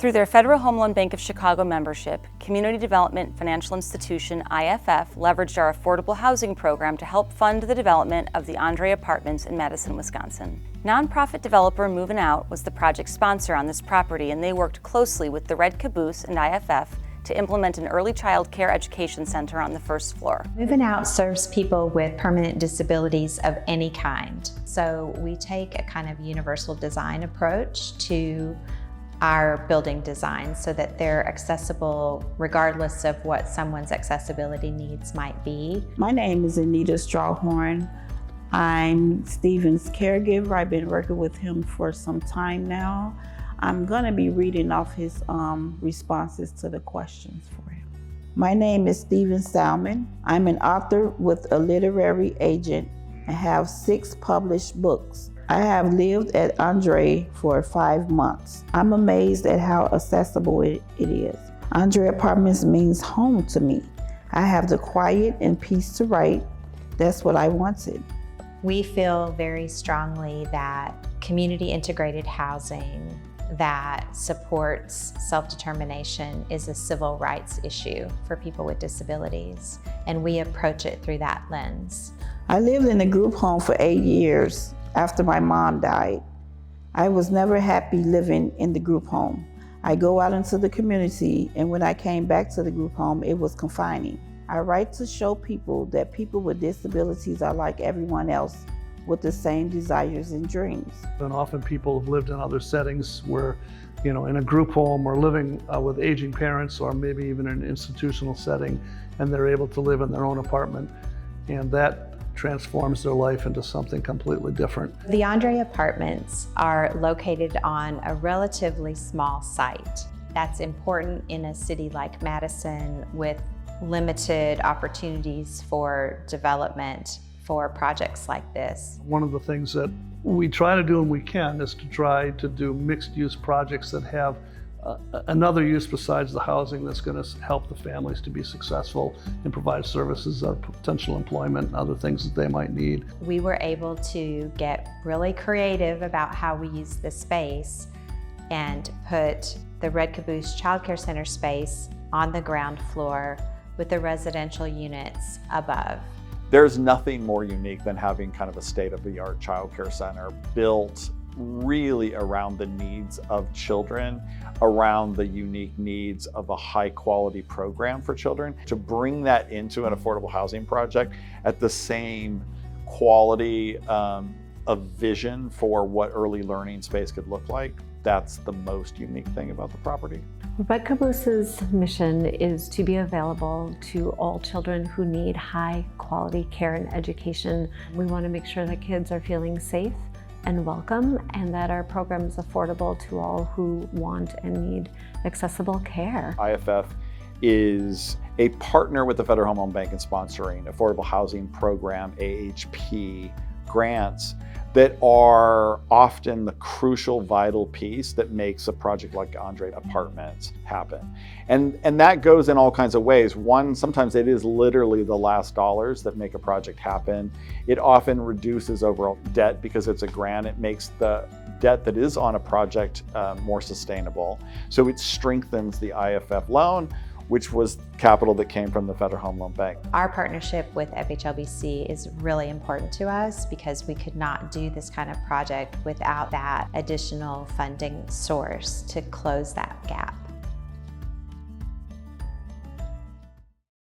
Through their Federal Home Loan Bank of Chicago membership, Community Development Financial Institution, IFF, leveraged our affordable housing program to help fund the development of the André apartments in Madison, Wisconsin. Nonprofit developer Movin' Out was the project sponsor on this property, and they worked closely with the Red Caboose and IFF to implement an early child care education center on the first floor. Movin' Out serves people with permanent disabilities of any kind. So we take a kind of universal design approach to our building design so that they're accessible regardless of what someone's accessibility needs might be. My name is Anita Strawhorn. I'm Stephen's caregiver. I've been working with him for some time now. I'm gonna be reading off his responses to the questions for him. My name is Stephen Salmon. I'm an author with a literary agent and have 6 published books. I have lived at André for 5 months. I'm amazed at how accessible it is. André Apartments means home to me. I have the quiet and peace to write. That's what I wanted. We feel very strongly that community integrated housing that supports self-determination is a civil rights issue for people with disabilities, and we approach it through that lens. I lived in a group home for 8 years after my mom died. I was never happy living in the group home. I go out into the community, and when I came back to the group home, it was confining. I write to show people that people with disabilities are like everyone else, with the same desires and dreams. And often people have lived in other settings where, in a group home or living with aging parents, or maybe even in an institutional setting, and they're able to live in their own apartment, and that transforms their life into something completely different. The André apartments are located on a relatively small site. That's important in a city like Madison with limited opportunities for development for projects like this. One of the things that we try to do, and we can, is to try to do mixed-use projects that have another use besides the housing that's going to help the families to be successful and provide services of potential employment and other things that they might need. We were able to get really creative about how we use the space and put the Red Caboose Child Care Center space on the ground floor with the residential units above. There's nothing more unique than having kind of a state-of-the-art childcare center built really around the needs of children, around the unique needs of a high-quality program for children. To bring that into an affordable housing project at the same quality of vision for what early learning space could look like, that's the most unique thing about the property. Red Caboose's mission is to be available to all children who need high quality care and education. We want to make sure that kids are feeling safe and welcome, and that our program is affordable to all who want and need accessible care. IFF is a partner with the Federal Home Loan Bank in sponsoring affordable housing program, AHP grants that are often the crucial, vital piece that makes a project like André Apartments happen. And that goes in all kinds of ways. One, sometimes it is literally the last dollars that make a project happen. It often reduces overall debt because it's a grant. It makes the debt that is on a project more sustainable. So it strengthens the IFF loan, which was capital that came from the Federal Home Loan Bank. Our partnership with FHLBC is really important to us because we could not do this kind of project without that additional funding source to close that gap.